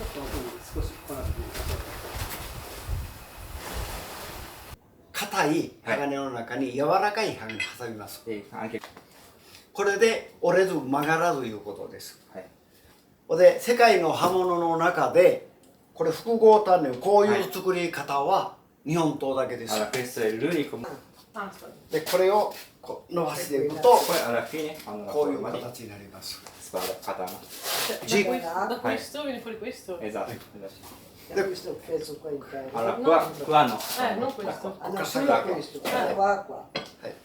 ょっと奥に少しこんな時に硬い鋼の中に柔らかい鋼を挟みます。これで折れず曲がらずいうことです。で世界の刃物の中でこれ複合単元こういう作り方は日本刀だけです。でこれを伸ばしていくとこういう形になります。Da questo viene fuori questo? Esatto. Questo è il pezzo qua interno. Allora qua no. Non questo. Questo, qua.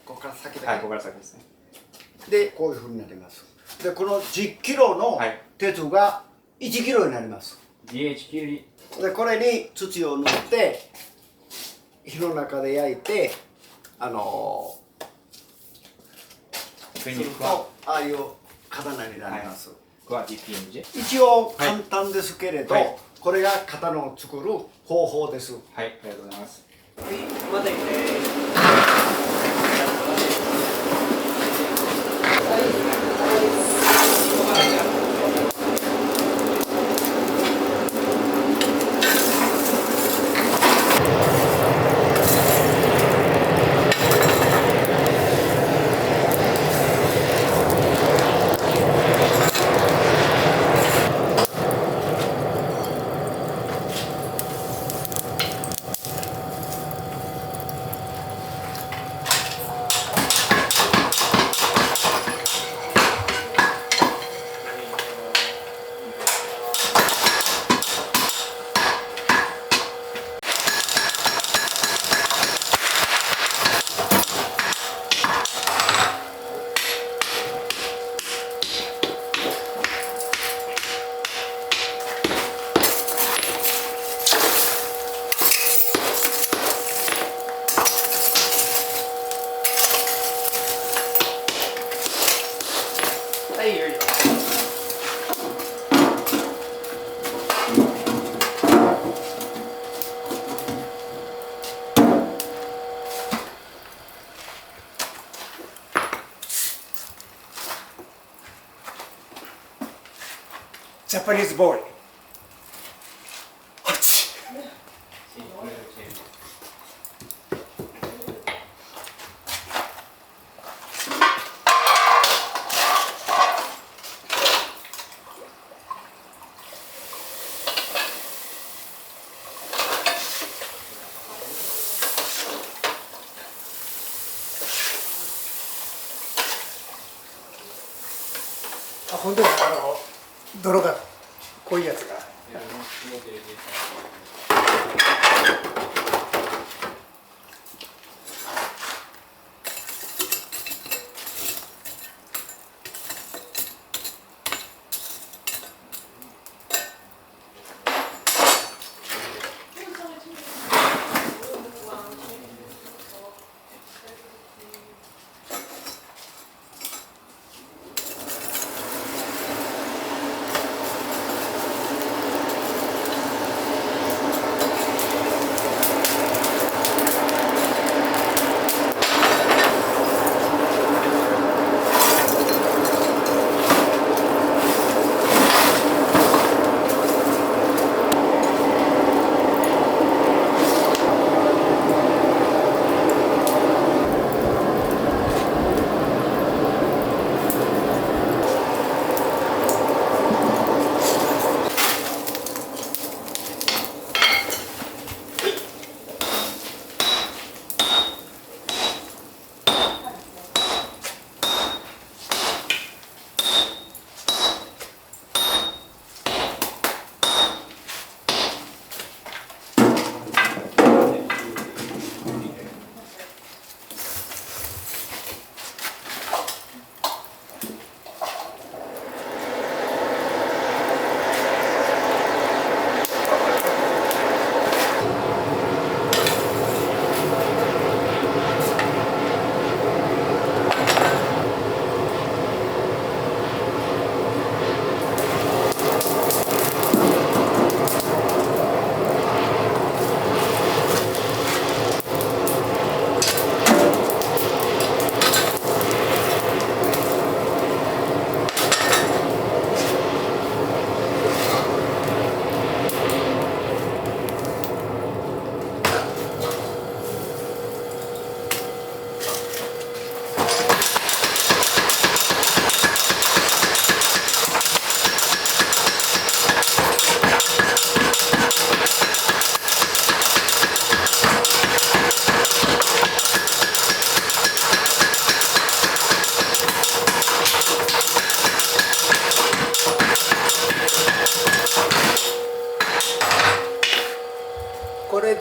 ここから先はい、だここから先ですね。けでこういうふうになります。でこの10キロの鉄が1キロになります。 10 kg でこれに土を塗って火の中で焼いてする quindi と qua ああいう刀になります。 qua dipinge. 一応簡単ですけれど、はいこれが刀を作る方法です。はい、ありがとうございます。ジャパニーズボーイ。本当に泥が濃いやつが。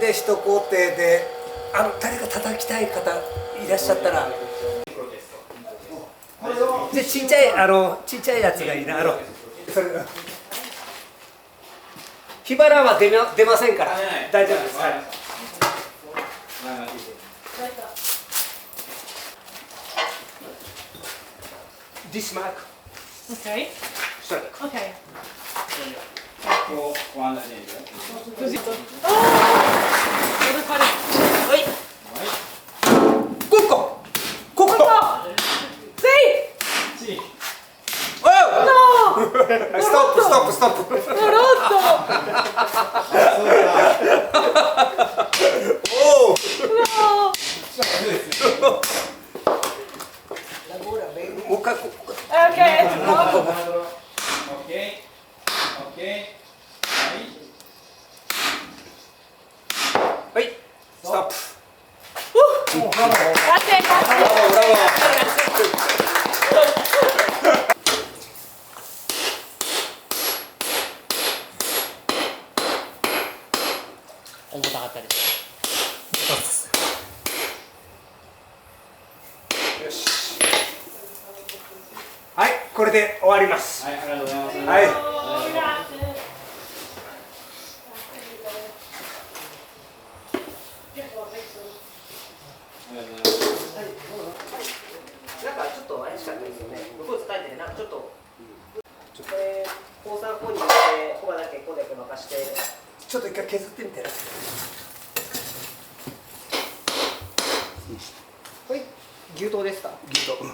で一工程で誰か叩きたい方いらっしゃったらでちっちゃいやつがいいなそれ火花は出ませんから大丈夫です、はい、This mark Ok. strike Ok. Così. Così. Oh! Devo fare. はいここ Sì! Sì. No! ストップ L'ho rotto! おお No! Lavora bene. もう一回 Ok, bravo. Ok. Ok. Vai. はいストップ Grazie, grazie. 重たかったです。よしはいこれで終わりますはい、ありがとうございます。はい Grazie. なんかちょっと怪しかったですよね。向こう伝えてね、なんかちょっとこれ高3ここに入れて、ここだけここだけ任して。ちょっと一回削ってみてこれ牛刀ですか？ギュッと